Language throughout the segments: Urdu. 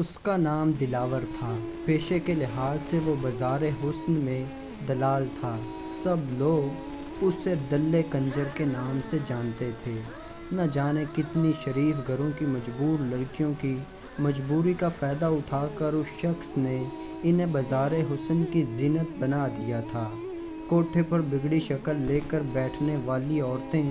اس کا نام دلاور تھا۔ پیشے کے لحاظ سے وہ بازار حسن میں دلال تھا۔ سب لوگ اسے دلے کنجر کے نام سے جانتے تھے۔ نہ جانے کتنی شریف گھروں کی مجبور لڑکیوں کی مجبوری کا فائدہ اٹھا کر اس شخص نے انہیں بازار حسن کی زینت بنا دیا تھا۔ کوٹھے پر بگڑی شکل لے کر بیٹھنے والی عورتیں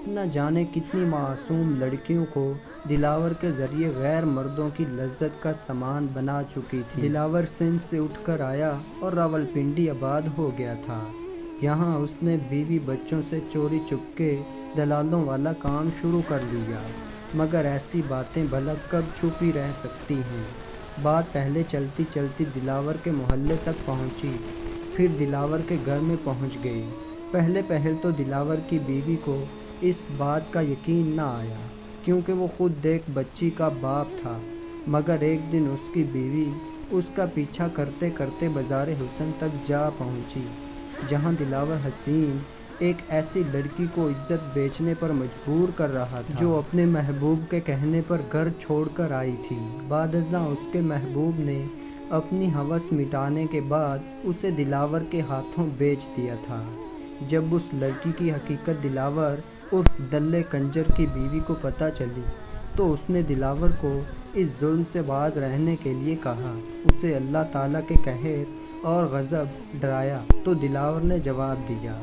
نہ جانے کتنی معصوم لڑکیوں کو دلاور کے ذریعے غیر مردوں کی لذت کا سامان بنا چکی تھی۔ دلاور سندھ سے اٹھ کر آیا اور راولپنڈی آباد ہو گیا تھا۔ یہاں اس نے بیوی بچوں سے چوری چپکے دلالوں والا کام شروع کر لیا، مگر ایسی باتیں بھلا کب چھپی رہ سکتی ہیں۔ بات پہلے چلتی چلتی دلاور کے محلے تک پہنچی، پھر دلاور کے گھر میں پہنچ گئی۔ پہلے تو دلاور کی بیوی کو اس بات کا یقین نہ آیا، کیونکہ وہ خود ایک بچی کا باپ تھا، مگر ایک دن اس کی بیوی اس کا پیچھا کرتے کرتے بازار حسن تک جا پہنچی، جہاں دلاور حسین ایک ایسی لڑکی کو عزت بیچنے پر مجبور کر رہا تھا جو اپنے محبوب کے کہنے پر گھر چھوڑ کر آئی تھی۔ بعد ازاں اس کے محبوب نے اپنی ہوس مٹانے کے بعد اسے دلاور کے ہاتھوں بیچ دیا تھا۔ جب اس لڑکی کی حقیقت دلاور عرف دلے کنجر کی بیوی کو پتہ چلی تو اس نے دلاور کو اس ظلم سے باز رہنے کے لیے کہا، اسے اللہ تعالیٰ کے قہر اور غضب ڈرایا تو دلاور نے جواب دیا،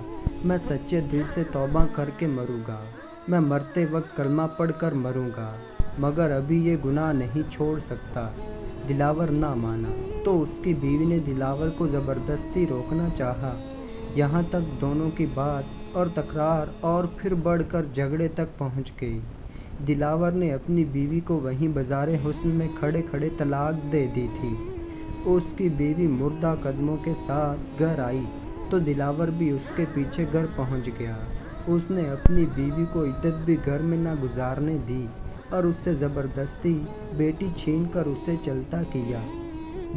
میں سچے دل سے توبہ کر کے مروں گا، میں مرتے وقت کلمہ پڑھ کر مروں گا، مگر ابھی یہ گناہ نہیں چھوڑ سکتا۔ دلاور نہ مانا تو اس کی بیوی نے دلاور کو زبردستی روکنا چاہا، یہاں تک دونوں کی بات اور تکرار اور پھر بڑھ کر جھگڑے تک پہنچ گئی۔ دلاور نے اپنی بیوی کو وہیں بازار حسن میں کھڑے کھڑے طلاق دے دی تھی۔ اس کی بیوی مردہ قدموں کے ساتھ گھر آئی تو دلاور بھی اس کے پیچھے گھر پہنچ گیا۔ اس نے اپنی بیوی کو عدت بھی گھر میں نہ گزارنے دی اور اس سے زبردستی بیٹی چھین کر اسے چلتا کیا۔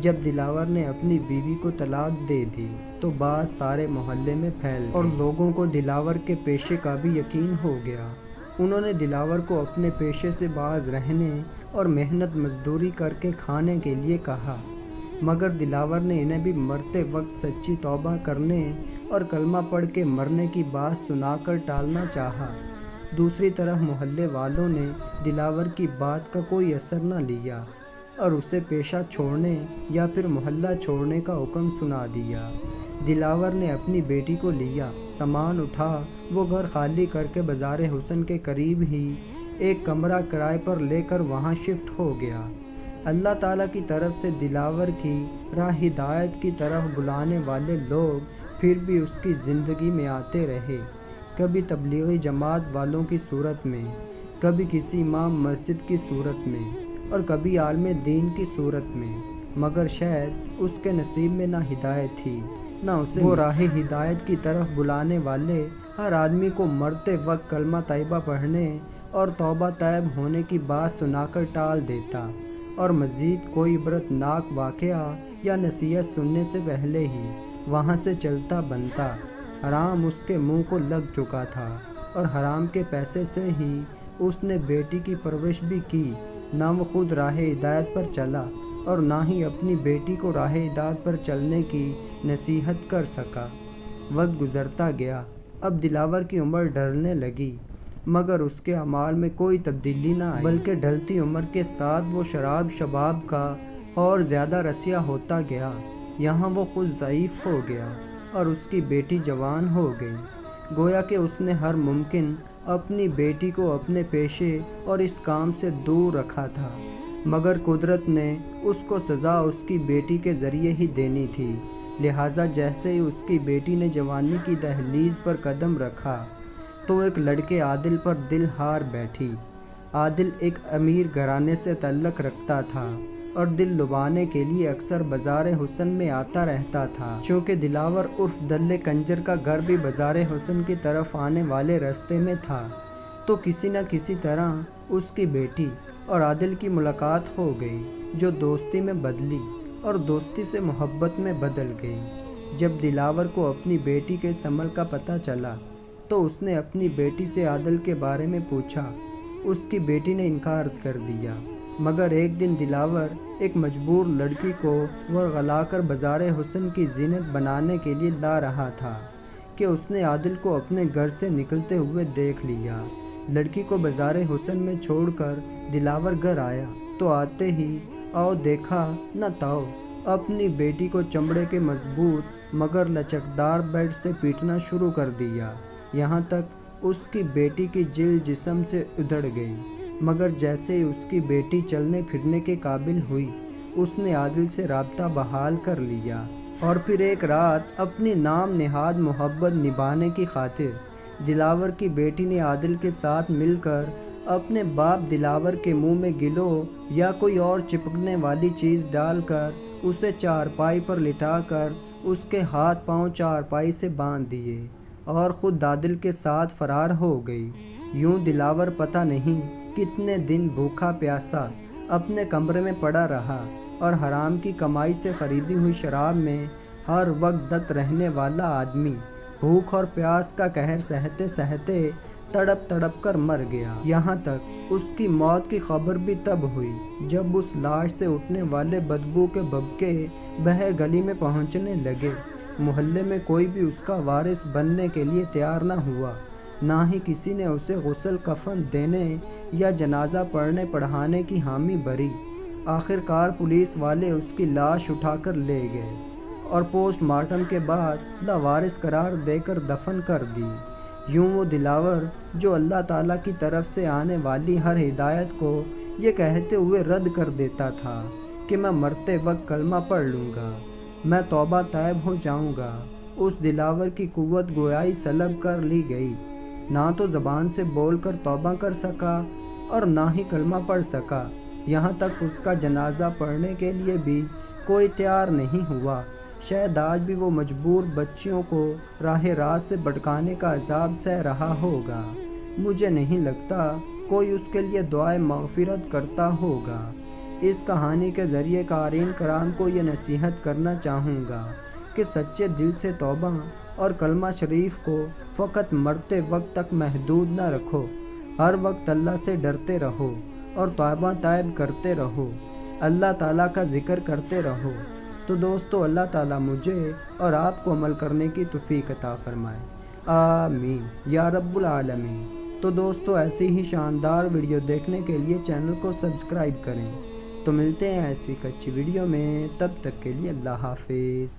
جب دلاور نے اپنی بیوی کو طلاق دے دی تو بات سارے محلے میں پھیل گئی اور لوگوں کو دلاور کے پیشے کا بھی یقین ہو گیا۔ انہوں نے دلاور کو اپنے پیشے سے باز رہنے اور محنت مزدوری کر کے کھانے کے لیے کہا، مگر دلاور نے انہیں بھی مرتے وقت سچی توبہ کرنے اور کلمہ پڑھ کے مرنے کی بات سنا کر ٹالنا چاہا۔ دوسری طرف محلے والوں نے دلاور کی بات کا کوئی اثر نہ لیا اور اسے پیشہ چھوڑنے یا پھر محلہ چھوڑنے کا حکم سنا دیا۔ دلاور نے اپنی بیٹی کو لیا، سامان اٹھا وہ گھر خالی کر کے بازار حسن کے قریب ہی ایک کمرہ کرائے پر لے کر وہاں شفٹ ہو گیا۔ اللہ تعالیٰ کی طرف سے دلاور کی راہ ہدایت کی طرف بلانے والے لوگ پھر بھی اس کی زندگی میں آتے رہے، کبھی تبلیغی جماعت والوں کی صورت میں، کبھی کسی امام مسجد کی صورت میں اور کبھی عالم دین کی صورت میں، مگر شاید اس کے نصیب میں نہ ہدایت تھی نہ اسے وہ راہ ہدایت کی طرف بلانے والے ہر آدمی کو مرتے وقت کلمہ طیبہ پڑھنے اور توبہ طیب ہونے کی بات سنا کر ٹال دیتا اور مزید کوئی عبرت ناک واقعہ یا نصیحت سننے سے پہلے ہی وہاں سے چلتا بنتا۔ حرام اس کے منہ کو لگ چکا تھا اور حرام کے پیسے سے ہی اس نے بیٹی کی پرورش بھی کی، نہ وہ خود راہ ہدایت پر چلا اور نہ ہی اپنی بیٹی کو راہ ہدایت پر چلنے کی نصیحت کر سکا۔ وقت گزرتا گیا، اب دلاور کی عمر ڈھلنے لگی، مگر اس کے اعمال میں کوئی تبدیلی نہ آئی، بلکہ ڈھلتی عمر کے ساتھ وہ شراب شباب کا اور زیادہ رسیا ہوتا گیا۔ یہاں وہ خود ضعیف ہو گیا اور اس کی بیٹی جوان ہو گئی، گویا کہ اس نے ہر ممکن اپنی بیٹی کو اپنے پیشے اور اس کام سے دور رکھا تھا، مگر قدرت نے اس کو سزا اس کی بیٹی کے ذریعے ہی دینی تھی، لہٰذا جیسے ہی اس کی بیٹی نے جوانی کی دہلیز پر قدم رکھا تو ایک لڑکے عادل پر دل ہار بیٹھی۔ عادل ایک امیر گھرانے سے تعلق رکھتا تھا اور دل لبانے کے لیے اکثر بازار حسن میں آتا رہتا تھا۔ چونکہ دلاور عرف دلے کنجر کا گھر بھی بازار حسن کی طرف آنے والے راستے میں تھا، تو کسی نہ کسی طرح اس کی بیٹی اور عادل کی ملاقات ہو گئی، جو دوستی میں بدلی اور دوستی سے محبت میں بدل گئی۔ جب دلاور کو اپنی بیٹی کے اس عمل کا پتہ چلا تو اس نے اپنی بیٹی سے عادل کے بارے میں پوچھا۔ اس کی بیٹی نے انکار کر دیا مگر ایک دن دلاور ایک مجبور لڑکی کو ورغلا کر بازار حسن کی زینت بنانے کے لیے لا رہا تھا کہ اس نے عادل کو اپنے گھر سے نکلتے ہوئے دیکھ لیا۔ لڑکی کو بازار حسن میں چھوڑ کر دلاور گھر آیا تو آتے ہی آؤ دیکھا نہ تاؤ اپنی بیٹی کو چمڑے کے مضبوط مگر لچکدار بیٹ سے پیٹنا شروع کر دیا، یہاں تک اس کی بیٹی کی جلد جسم سے ادھڑ گئی۔ مگر جیسے ہی اس کی بیٹی چلنے پھرنے کے قابل ہوئی، اس نے عادل سے رابطہ بحال کر لیا، اور پھر ایک رات اپنی نام نہاد محبت نبھانے کی خاطر دلاور کی بیٹی نے عادل کے ساتھ مل کر اپنے باپ دلاور کے منہ میں گلو یا کوئی اور چپکنے والی چیز ڈال کر اسے چارپائی پر لٹا کر اس کے ہاتھ پاؤں چارپائی سے باندھ دیے اور خود عادل کے ساتھ فرار ہو گئی۔ یوں دلاور پتہ نہیں کتنے دن بھوکا پیاسا اپنے کمرے میں پڑا رہا اور حرام کی کمائی سے خریدی ہوئی شراب میں ہر وقت دت رہنے والا آدمی بھوک اور پیاس کا قہر سہتے سہتے تڑپ تڑپ کر مر گیا۔ یہاں تک اس کی موت کی خبر بھی تب ہوئی جب اس لاش سے اٹھنے والے بدبو کے بھبکے بہہ گلی میں پہنچنے لگے۔ محلے میں کوئی بھی اس کا وارث بننے کے لیے تیار نہ ہوا، نہ ہی کسی نے اسے غسل کفن دینے یا جنازہ پڑھنے پڑھانے کی حامی بھری۔ آخر کار پولیس والے اس کی لاش اٹھا کر لے گئے اور پوسٹ مارٹم کے بعد لاوارث قرار دے کر دفن کر دی۔ یوں وہ دلاور جو اللہ تعالیٰ کی طرف سے آنے والی ہر ہدایت کو یہ کہتے ہوئے رد کر دیتا تھا کہ میں مرتے وقت کلمہ پڑھ لوں گا، میں توبہ طائب ہو جاؤں گا، اس دلاور کی قوت گویائی سلب کر لی گئی۔ نہ تو زبان سے بول کر توبہ کر سکا اور نہ ہی کلمہ پڑھ سکا، یہاں تک اس کا جنازہ پڑھنے کے لیے بھی کوئی تیار نہیں ہوا۔ شاید آج بھی وہ مجبور بچیوں کو راہ راست سے بھٹکانے کا عذاب سہ رہا ہوگا۔ مجھے نہیں لگتا کوئی اس کے لیے دعائے مغفرت کرتا ہوگا۔ اس کہانی کے ذریعے قارئین کرام کو یہ نصیحت کرنا چاہوں گا کہ سچے دل سے توبہ اور کلمہ شریف کو فقط مرتے وقت تک محدود نہ رکھو، ہر وقت اللہ سے ڈرتے رہو اور توبہ طائب کرتے رہو، اللہ تعالیٰ کا ذکر کرتے رہو۔ تو دوستو اللہ تعالیٰ مجھے اور آپ کو عمل کرنے کی توفیق عطا فرمائے، آمین یا رب العالمین۔ تو دوستو ایسی ہی شاندار ویڈیو دیکھنے کے لیے چینل کو سبسکرائب کریں۔ تو ملتے ہیں ایسی ایک اچھی ویڈیو میں، تب تک کے لیے اللہ حافظ۔